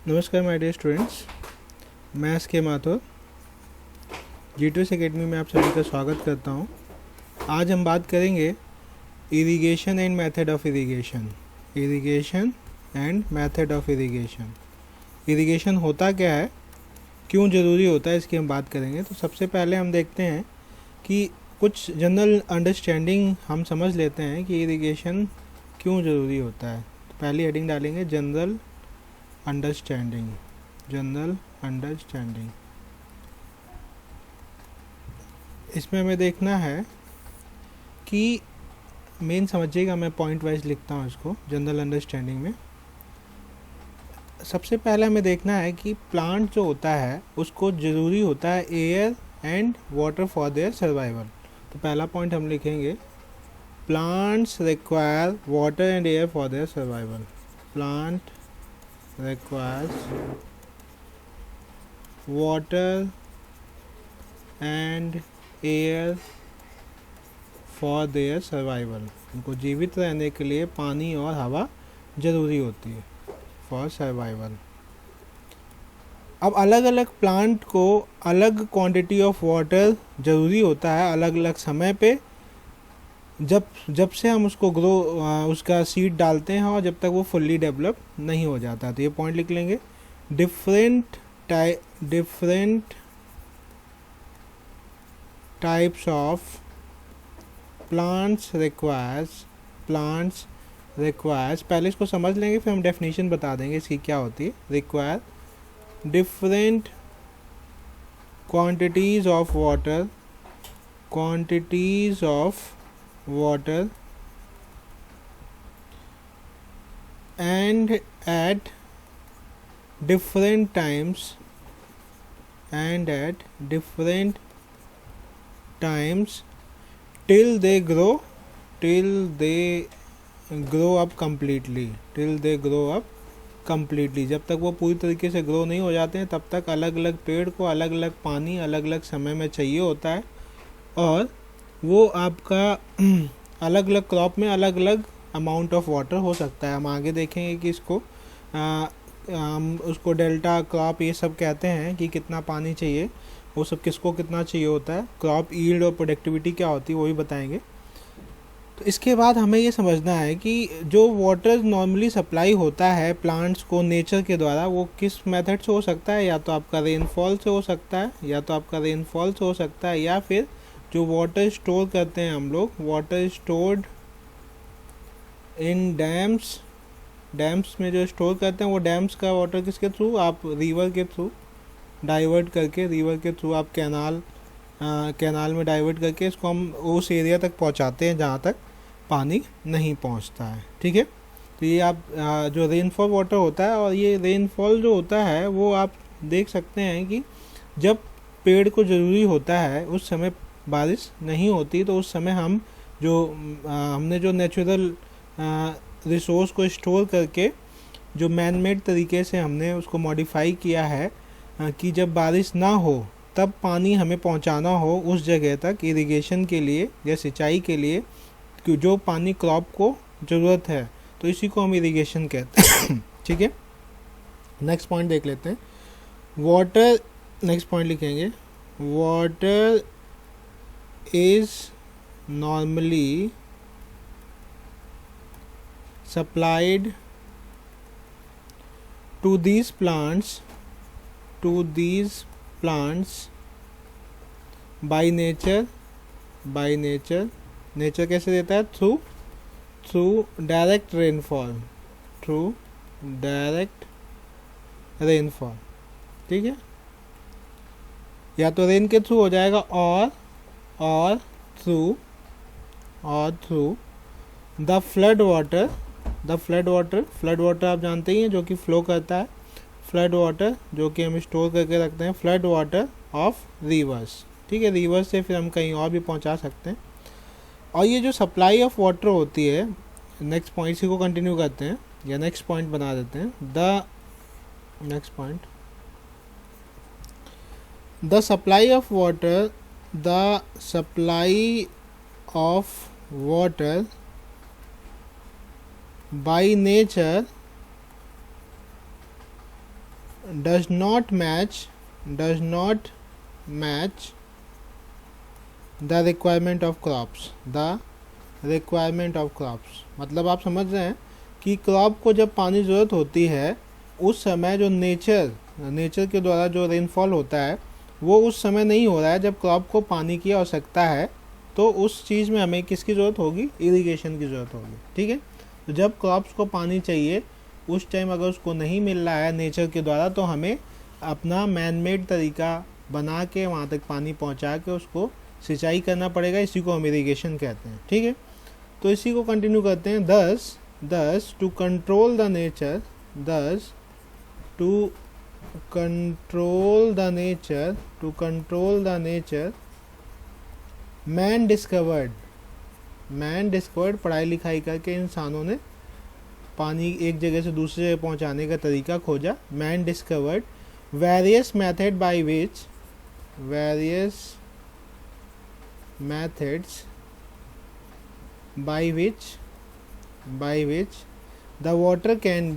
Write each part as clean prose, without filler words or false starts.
नमस्कार my dear students, मैं S के माथुर G2S एकेडमी में आप सभी का स्वागत करता हूं। आज हम बात करेंगे irrigation and method of irrigation. Irrigation and method of irrigation. Irrigation होता क्या है, क्यों ज़रूरी होता है, इसकी हम बात करेंगे। तो सबसे पहले हम देखते हैं कि कुछ जनरल अंडरस्टैंडिंग हम समझ लेते हैं कि इरिगेशन क्यों ज़रूरी होता है। तो पहली हेडिंग डालेंगे जनरल अंडरस्टैंडिंग। जनरल अंडरस्टैंडिंग, इसमें हमें देखना है कि मेन समझिएगा, मैं पॉइंट वाइज लिखता हूँ इसको। जनरल अंडरस्टैंडिंग में सबसे पहले हमें देखना है कि प्लांट जो होता है उसको ज़रूरी होता है air and water for their survival. तो पहला पॉइंट हम लिखेंगे, plants require water and air for their survival. Plant requires water and air for their survival। उनको जीवित रहने के लिए पानी और हवा ज़रूरी होती है, फॉर सर्वाइवल। अब अलग अलग प्लांट को अलग क्वांटिटी ऑफ वाटर ज़रूरी होता है अलग अलग समय पे, जब से हम उसको उसका सीड डालते हैं और जब तक वो फुल्ली डेवलप नहीं हो जाता। तो ये पॉइंट लिख लेंगे, different types of plants requires. पहले इसको समझ लेंगे, फिर हम डेफिनेशन बता देंगे इसकी क्या होती है। Require different quantities of water and at different times till they grow up completely। जब तक वो पूरी तरीके से ग्रो नहीं हो जाते हैं तब तक अलग अलग पेड़ को अलग अलग पानी अलग अलग समय में चाहिए होता है, और वो आपका अलग अलग क्रॉप में अलग अलग अमाउंट ऑफ वाटर हो सकता है। हम आगे देखेंगे कि इसको हम उसको डेल्टा क्रॉप ये सब कहते हैं कि कितना पानी चाहिए, वो सब किसको कितना चाहिए होता है। क्रॉप ईल्ड और प्रोडक्टिविटी क्या होती है वो भी बताएंगे। तो इसके बाद हमें ये समझना है कि जो वाटर नॉर्मली सप्लाई होता है प्लांट्स को नेचर के द्वारा, वो किस मेथड से हो सकता है। या तो आपका रेनफॉल से हो सकता है, या फिर जो वाटर स्टोर करते हैं हम लोग, वाटर स्टोर्ड इन डैम्स में जो स्टोर करते हैं, वो डैम्स का वाटर किसके थ्रू, आप रिवर के थ्रू डाइवर्ट करके, रिवर के थ्रू आप कैनाल में डाइवर्ट करके इसको हम उस एरिया तक पहुंचाते हैं जहां तक पानी नहीं पहुंचता है। ठीक है। तो ये आप जो रेनफॉल वाटर होता है, और ये रेनफॉल जो होता है वो आप देख सकते हैं कि जब पेड़ को ज़रूरी होता है उस समय बारिश नहीं होती, तो उस समय हमने जो नेचुरल रिसोर्स को स्टोर करके जो मैन मेड तरीके से हमने उसको मॉडिफाई किया है कि जब बारिश ना हो तब पानी हमें पहुंचाना हो उस जगह तक इरिगेशन के लिए या सिंचाई के लिए, जो पानी क्रॉप को ज़रूरत है, तो इसी को हम इरिगेशन कहते हैं। ठीक है। नेक्स्ट पॉइंट देख लेते हैं, वाटर। नेक्स्ट पॉइंट लिखेंगे, water is normally supplied to these plants by nature कैसे देता है, थ्रू डायरेक्ट रेनफॉल। ठीक है। या तो रेन के थ्रू हो जाएगा और थ्रू द फ्लड वाटर आप जानते ही हैं, जो कि फ्लो करता है। फ्लड वाटर जो कि हम स्टोर करके रखते हैं, फ्लड वाटर ऑफ रिवर्स। ठीक है। रिवर्स से फिर हम कहीं और भी पहुंचा सकते हैं। और ये जो सप्लाई ऑफ वाटर होती है, नेक्स्ट पॉइंट इसी को कंटिन्यू करते हैं या नेक्स्ट पॉइंट बना देते हैं। The supply of water by nature does not match the requirement of crops, the requirement of crops. मतलब आप समझ रहे हैं कि क्रॉप को जब पानी ज़रूरत होती है उस समय जो नेचर के द्वारा जो रेनफॉल होता है वो उस समय नहीं हो रहा है जब क्रॉप को पानी की आवश्यकता है। तो उस चीज़ में हमें किसकी ज़रूरत होगी, इरिगेशन की ज़रूरत होगी। ठीक है, तो जब क्रॉप्स को पानी चाहिए उस टाइम अगर उसको नहीं मिल रहा है नेचर के द्वारा तो हमें अपना मैन मेड तरीका बना के वहाँ तक पानी पहुँचा के उसको सिंचाई करना पड़ेगा। इसी को हम इरिगेशन कहते हैं। ठीक है, तो इसी को कंटिन्यू करते हैं। Thus to control the nature, thus to control the nature man discovered पढ़ाई लिखाई करके इंसानों ने पानी एक जगह से दूसरी जगह पहुंचाने का तरीका खोजा। Man discovered various methods by which the water can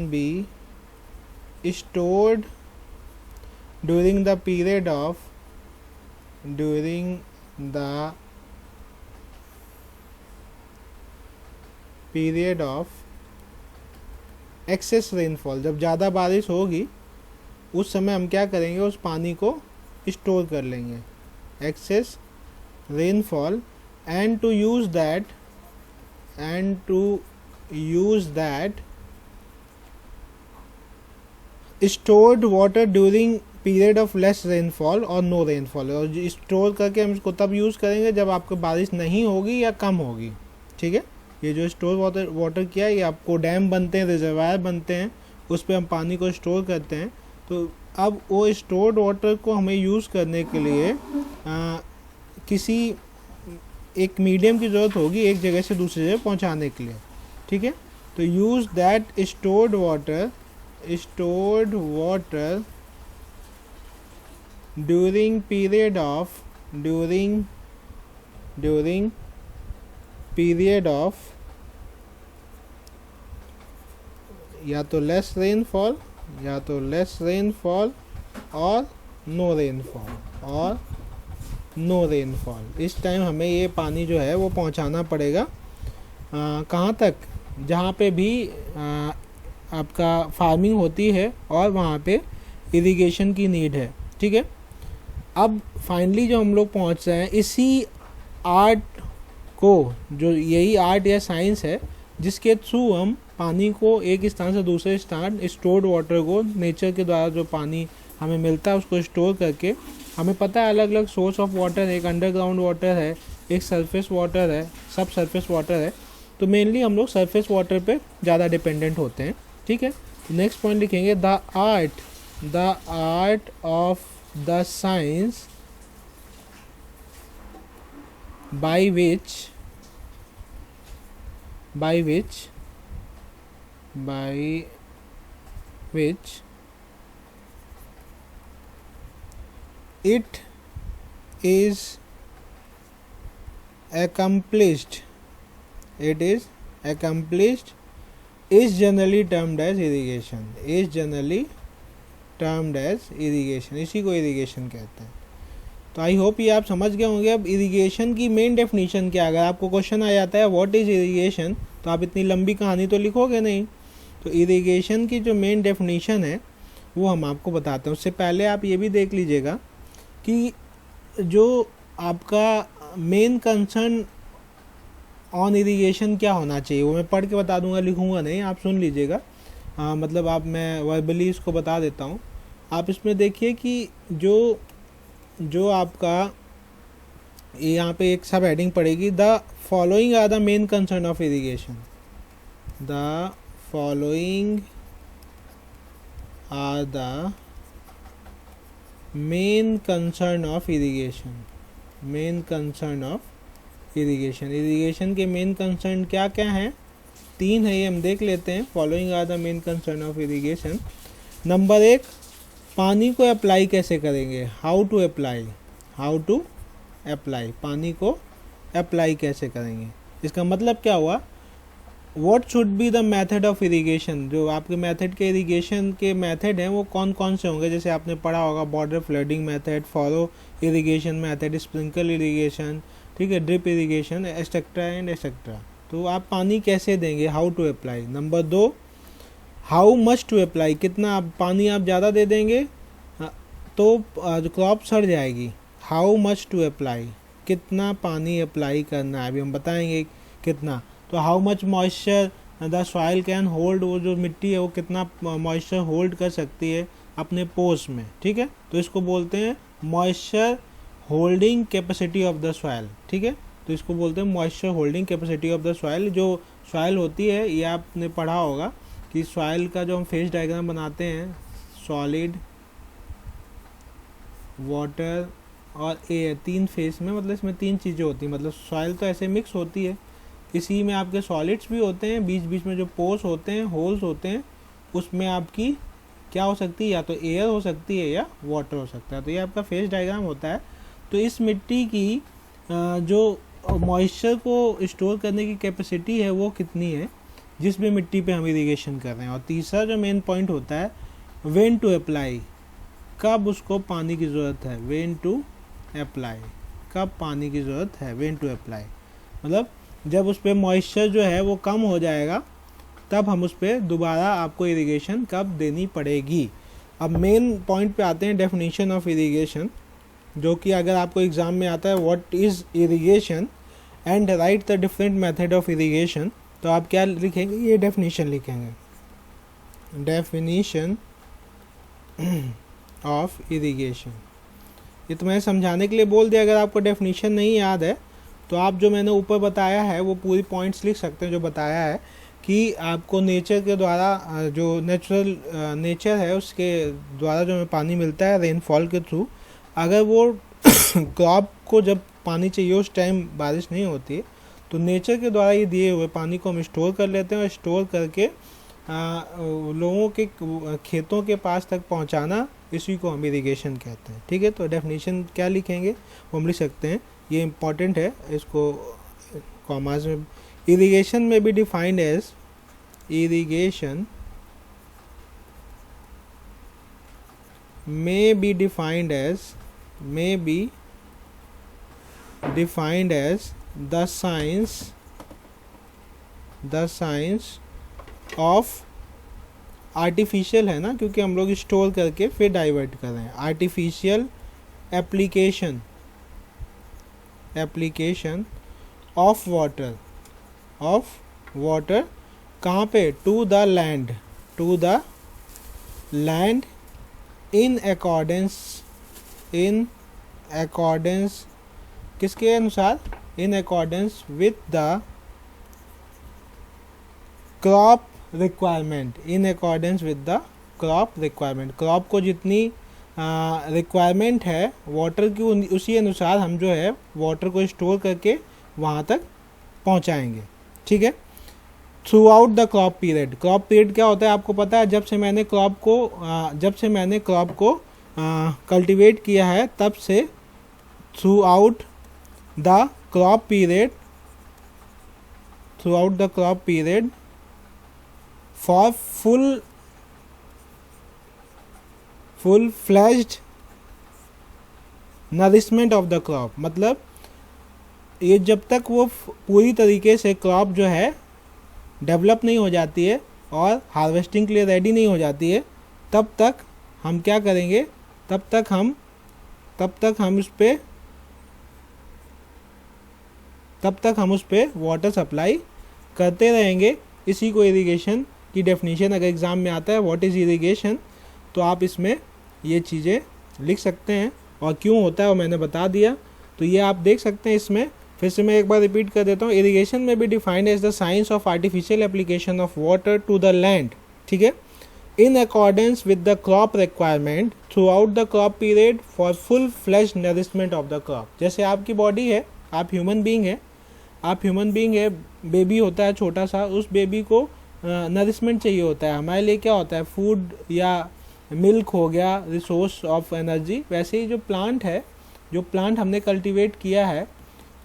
be stored during the period of excess rainfall. जब ज़्यादा बारिश होगी उस समय हम क्या करेंगे, उस पानी को स्टोर कर लेंगे, excess rainfall, and to use that stored water during period of less rainfall और नो रेनफॉल। और स्टोर करके हम इसको तब यूज़ करेंगे जब आपको बारिश नहीं होगी या कम होगी। ठीक है, ये जो स्टोर वाटर किया है, ये आपको डैम बनते हैं, रिजर्वायर बनते हैं, उस पर हम पानी को स्टोर करते हैं। तो अब वो स्टोर्ड वाटर को हमें यूज़ करने के लिए किसी एक मीडियम की ज़रूरत होगी एक जगह से दूसरी जगह पहुंचाने के लिए। ठीक है, तो use that stored water during period of या तो लेस रेनफॉल और नो रेनफॉल। इस टाइम हमें ये पानी जो है वो पहुंचाना पड़ेगा कहाँ तक, जहाँ पे भी आपका फार्मिंग होती है और वहाँ पे इरिगेशन की नीड है। ठीक है, अब फाइनली जो हम लोग पहुँच रहे हैं इसी आर्ट को, जो यही आर्ट या साइंस है जिसके थ्रू हम पानी को एक स्थान से दूसरे स्थान, स्टोर्ड वाटर को नेचर के द्वारा जो पानी हमें मिलता है उसको स्टोर करके, हमें पता है अलग अलग सोर्स ऑफ वाटर है, एक अंडरग्राउंड वाटर है, एक सरफेस वाटर है, सब सरफेस वाटर है। तो मेनली हम लोग सरफेस वाटर पे ज़्यादा डिपेंडेंट होते हैं। ठीक है, नेक्स्ट पॉइंट लिखेंगे the art of the science by which it is accomplished is generally termed as irrigation। इसी को इरिगेशन कहते हैं। तो आई होप ये आप समझ गए होंगे। अब इरिगेशन की मेन डेफिनेशन क्या, अगर आपको क्वेश्चन आ जाता है व्हाट इज़ इरिगेशन, तो आप इतनी लंबी कहानी तो लिखोगे नहीं। तो इरिगेशन की जो मेन डेफिनेशन है वो हम आपको बताते हैं। उससे पहले आप ये भी देख लीजिएगा कि जो आपका मेन कंसर्न ऑन इरिगेशन क्या होना चाहिए, वो मैं पढ़ के बता दूंगा, लिखूंगा नहीं, आप सुन लीजिएगा। मतलब आप, मैं वर्बली इसको बता देता हूँ। आप इसमें देखिए कि जो आपका यहाँ पे एक सब हेडिंग पड़ेगी, the following are the main concern of irrigation. The following are the main concern of irrigation. Irrigation के मेन कंसर्न क्या क्या हैं, 3 है, ये हम देख लेते हैं। Following are the main concern of irrigation. Number 1, पानी को अप्लाई कैसे करेंगे, हाउ टू अप्लाई, पानी को अप्लाई कैसे करेंगे। इसका मतलब क्या हुआ, what should be the method of irrigation, जो आपके मेथड के इरिगेशन के मेथड हैं वो कौन कौन से होंगे, जैसे आपने पढ़ा होगा border flooding method, furrow irrigation method, sprinkle irrigation, ठीक है, drip irrigation, etcetera and etcetera. तो आप पानी कैसे देंगे, how to apply. Number 2, how much to apply, कितना आप पानी आप ज़्यादा दे देंगे तो जो क्रॉप सड़ जाएगी। हाउ मच टू अप्लाई, कितना पानी अप्लाई करना है, अभी हम बताएंगे कितना। तो how much moisture the soil can hold, वो जो मिट्टी है वो कितना मॉइस्चर होल्ड कर सकती है अपने पोर्स में, ठीक है। तो इसको बोलते हैं moisture holding capacity of the soil, ठीक है। तो इसको बोलते हैं moisture holding capacity of the soil. जो सॉइल होती है ये आपने पढ़ा होगा कि सॉइल का जो हम फेस डायग्राम बनाते हैं, सॉलिड, वाटर और एयर, 3 फेस में, मतलब इसमें 3 चीज़ें होती हैं। मतलब सॉइल तो ऐसे मिक्स होती है, इसी में आपके सॉलिड्स भी होते हैं, बीच बीच में जो पोर्स होते हैं, होल्स होते हैं, उसमें आपकी क्या हो सकती है, या तो एयर हो सकती है या वाटर हो सकता है। तो ये आपका फेस डायग्राम होता है। तो इस मिट्टी की जो मॉइस्चर को स्टोर करने की कैपेसिटी है वो कितनी है, जिस भी मिट्टी पे हम इरिगेशन कर रहे हैं। और तीसरा जो मेन पॉइंट होता है व्हेन टू अप्लाई, कब उसको पानी की ज़रूरत है, व्हेन टू अप्लाई, कब पानी की ज़रूरत है, व्हेन टू अप्लाई, मतलब जब उस पर मॉइस्चर जो है वो कम हो जाएगा तब हम उस पर दोबारा आपको इरिगेशन कब देनी पड़ेगी। अब मेन पॉइंट पे आते हैं, डेफिनेशन ऑफ इरिगेशन, जो कि अगर आपको एग्ज़ाम में आता है what is irrigation and right the different method of irrigation, तो आप क्या लिखेंगे, ये डेफिनेशन लिखेंगे, डेफिनेशन ऑफ इरिगेशन। ये तो मैंने समझाने के लिए बोल दिया, अगर आपको डेफिनेशन नहीं याद है तो आप जो मैंने ऊपर बताया है वो पूरी पॉइंट्स लिख सकते हैं। जो बताया है कि आपको नेचर के द्वारा, जो नेचुरल नेचर है उसके द्वारा जो हमें पानी मिलता है रेनफॉल के थ्रू, अगर वो क्रॉप को जब पानी चाहिए उस टाइम बारिश नहीं होती है, तो नेचर के द्वारा ये दिए हुए पानी को हम स्टोर कर लेते हैं, और स्टोर करके लोगों के खेतों के पास तक पहुंचाना, इसी को हम इरिगेशन कहते हैं, ठीक है। तो डेफिनेशन क्या लिखेंगे वो हम लिख सकते हैं, ये इम्पॉर्टेंट है, इसको कॉमास में। इरिगेशन में भी defined as, irrigation may be defined as the science of artificial है ना, क्योंकि हम लोग स्टोर करके फिर डाइवर्ट कर रहे हैं। आर्टिफिशियल एप्लीकेशन ऑफ वाटर कहाँ पे, to the land in accordance किसके अनुसार, in accordance with the crop requirement, in accordance with the crop requirement. Crop को जितनी रिक्वायरमेंट है वाटर की, उसी अनुसार हम जो है वाटर को स्टोर करके वहाँ तक पहुँचाएंगे, ठीक है। Through out the crop period, crop period क्या होता है आपको पता है, जब से मैंने क्रॉप को कल्टीवेट किया है तब से, through out the crop period for full fledged nourishment of the crop, मतलब ये जब तक वो पूरी तरीके से क्रॉप जो है डेवलप नहीं हो जाती है और हार्वेस्टिंग के लिए रेडी नहीं हो जाती है, तब तक हम क्या करेंगे, तब तक हम उस पे वाटर सप्लाई करते रहेंगे। इसी को इरिगेशन की डेफिनेशन अगर एग्ज़ाम में आता है व्हाट इज़ इरिगेशन, तो आप इसमें ये चीज़ें लिख सकते हैं, और क्यों होता है वो मैंने बता दिया। तो ये आप देख सकते हैं इसमें, फिर से मैं एक बार रिपीट कर देता हूँ। इरिगेशन में भी defined as the science of artificial application of water to the land, ठीक है, in accordance with the crop requirement throughout the crop period for full fledged nourishment of the crop. जैसे आपकी body है, आप human being है, baby होता है छोटा सा, उस बेबी को नरिशमेंट चाहिए होता है। हमारे लिए क्या होता है, फूड या मिल्क हो गया, रिसोर्स ऑफ एनर्जी। वैसे ही जो प्लांट है, जो प्लांट हमने कल्टीवेट किया है,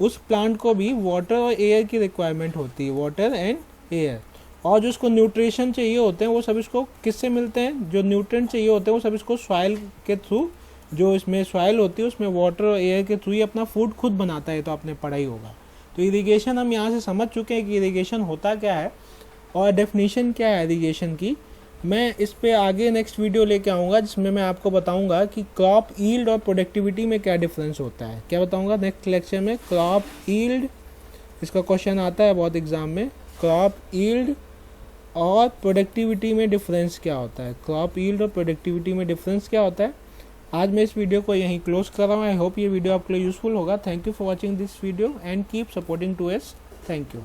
उस प्लांट को भी वाटर और एयर की रिक्वायरमेंट होती है, वाटर एंड एयर। और जो इसको न्यूट्रिशन चाहिए होते हैं वो सब इसको किससे मिलते हैं, जो न्यूट्रिएंट चाहिए होते हैं वो सब इसको सॉइल के थ्रू, जो इसमें सॉइल होती है उसमें वाटर और एयर के थ्रू ही अपना फूड खुद बनाता है। तो आपने पढ़ा ही होगा। तो इरिगेशन हम यहाँ से समझ चुके हैं कि इरिगेशन होता क्या है और डेफिनेशन क्या है इरिगेशन की। मैं इस पे आगे नेक्स्ट वीडियो लेके आऊँगा जिसमें मैं आपको बताऊँगा कि क्रॉप ईल्ड और प्रोडक्टिविटी में क्या डिफरेंस होता है। क्या बताऊँगा नेक्स्ट लेक्चर में, क्रॉप ईल्ड, इसका क्वेश्चन आता है बहुत एग्जाम में, क्रॉप ईल्ड और प्रोडक्टिविटी में डिफरेंस क्या होता है, क्रॉप ईल्ड और प्रोडक्टिविटी में डिफरेंस क्या होता है। आज मैं इस वीडियो को यहीं क्लोज कर रहा हूँ। आई होप ये वीडियो आपके लिए यूजफुल होगा। Thank you for watching this video and keep supporting to us. Thank you.